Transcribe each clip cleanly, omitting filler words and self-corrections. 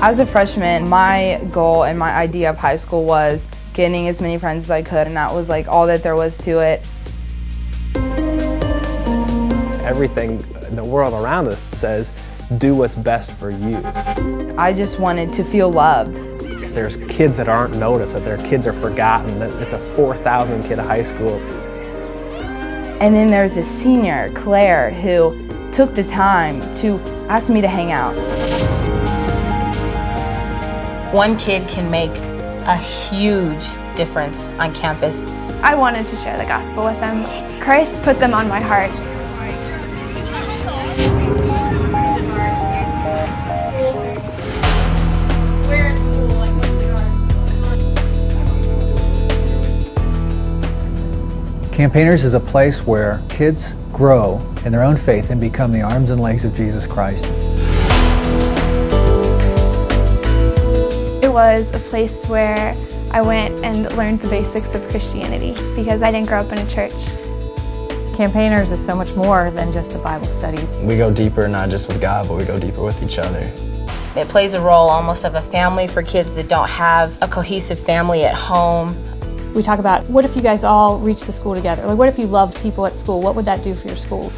As a freshman, my goal and my idea of high school was getting as many friends as I could, and that was like all that there was to it. Everything in the world around us says, do what's best for you. I just wanted to feel loved. There's kids that aren't noticed, that their kids are forgotten, that it's a 4,000 kid high school. And then there's a senior, Claire, who took the time to ask me to hang out. One kid can make a huge difference on campus. I wanted to share the gospel with them. Christ put them on my heart. Campaigners is a place where kids grow in their own faith and become the arms and legs of Jesus Christ. It was a place where I went and learned the basics of Christianity because I didn't grow up in a church. Campaigners is so much more than just a Bible study. We go deeper, not just with God, but we go deeper with each other. It plays a role almost of a family for kids that don't have a cohesive family at home. We talk about, what if you guys all reached the school together? Like, what if you loved people at school? What would that do for your school?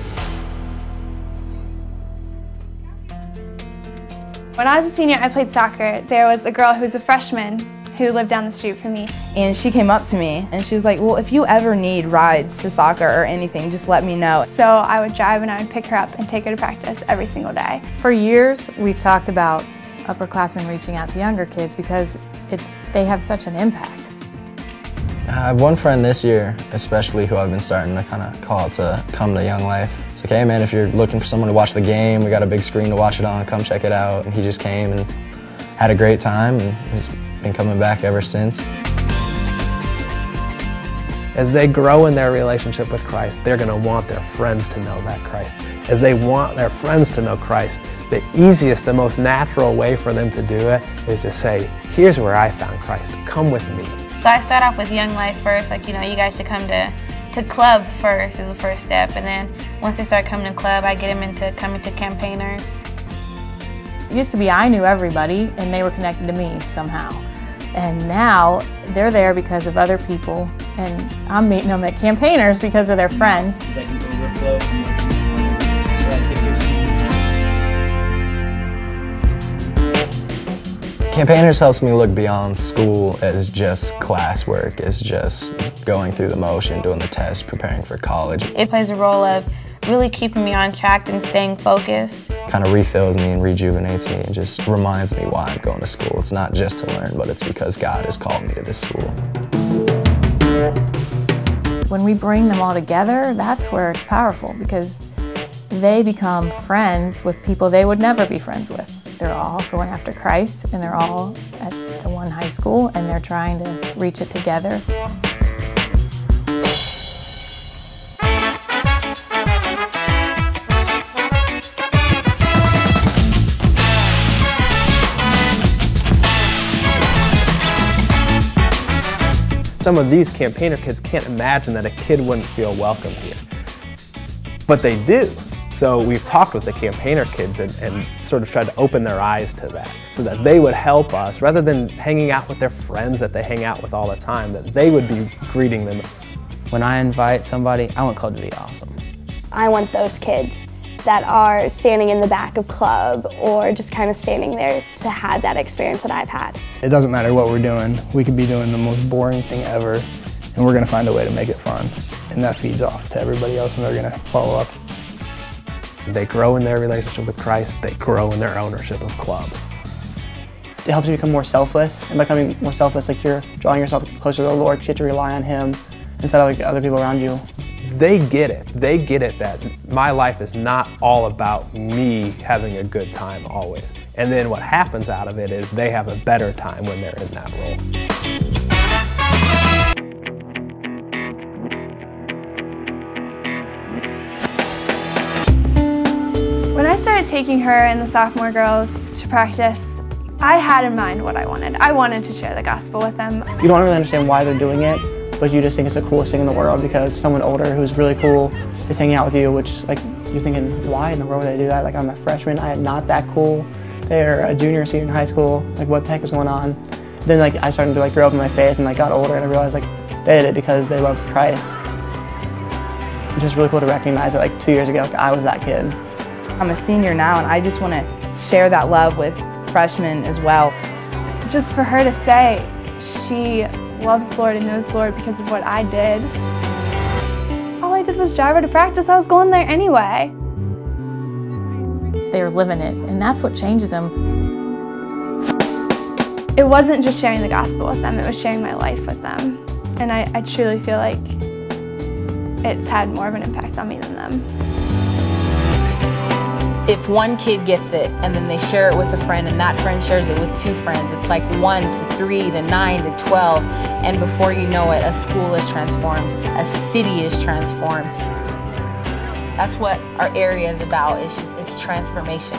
When I was a senior, I played soccer. There was a girl who was a freshman who lived down the street from me. And she came up to me and she was like, well, if you ever need rides to soccer or anything, just let me know. So I would drive and I would pick her up and take her to practice every single day. For years, we've talked about upperclassmen reaching out to younger kids because they have such an impact. I have one friend this year, especially, who I've been starting to kind of call to come to Young Life. It's like, hey man, if you're looking for someone to watch the game, we got a big screen to watch it on, come check it out. And he just came and had a great time, and he's been coming back ever since. As they grow in their relationship with Christ, they're going to want their friends to know that Christ. As they want their friends to know Christ, the easiest, the most natural way for them to do it is to say, here's where I found Christ, come with me. So I start off with Young Life first, like, you know, you guys should come to club first is the first step, and then once they start coming to club, I get them into coming to Campaigners. It used to be I knew everybody and they were connected to me somehow. And now they're there because of other people, and I'm meeting them at Campaigners because of their friends. It's like an overflow from what you want. So like if you're seeing Campaigners helps me look beyond school as just classwork, as just going through the motion, doing the test, preparing for college. It plays a role of really keeping me on track and staying focused. Kind of refills me and rejuvenates me and just reminds me why I'm going to school. It's not just to learn, but it's because God has called me to this school. When we bring them all together, that's where it's powerful, because they become friends with people they would never be friends with. They're all going after Christ, and they're all at the one high school, and they're trying to reach it together. Some of these campaigner kids can't imagine that a kid wouldn't feel welcome here. But they do. So we've talked with the campaigner kids and sort of tried to open their eyes to that, so that they would help us, rather than hanging out with their friends that they hang out with all the time, that they would be greeting them. When I invite somebody, I want club to be awesome. I want those kids that are standing in the back of club or just kind of standing there to have that experience that I've had. It doesn't matter what we're doing. We could be doing the most boring thing ever, and we're going to find a way to make it fun. And that feeds off to everybody else, and they're going to follow up. They grow in their relationship with Christ, they grow in their ownership of club. It helps you become more selfless, and becoming more selfless, like you're drawing yourself closer to the Lord, because you have to rely on Him instead of like other people around you. They get it. They get it that my life is not all about me having a good time always. And then what happens out of it is they have a better time when they're in that role. When I started taking her and the sophomore girls to practice, I had in mind what I wanted. I wanted to share the gospel with them. You don't really understand why they're doing it, but you just think it's the coolest thing in the world because someone older who's really cool is hanging out with you, which like you're thinking, why in the world would they do that? Like I'm a freshman, I am not that cool. they're a junior or senior in high school, like what the heck is going on? Then like I started to like grow up in my faith and like got older and I realized like they did it because they loved Christ. It's just really cool to recognize that like 2 years ago, like I was that kid. I'm a senior now and I just want to share that love with freshmen as well. Just for her to say she loves the Lord and knows the Lord because of what I did. All I did was drive her to practice. I was going there anyway. They're living it, and that's what changes them. It wasn't just sharing the gospel with them, it was sharing my life with them. And I truly feel like it's had more of an impact on me than them. If one kid gets it and then they share it with a friend and that friend shares it with 2 friends, it's like 1 to 3 to 9 to 12, and before you know it, a school is transformed, a city is transformed. That's what our area is about, it's transformation.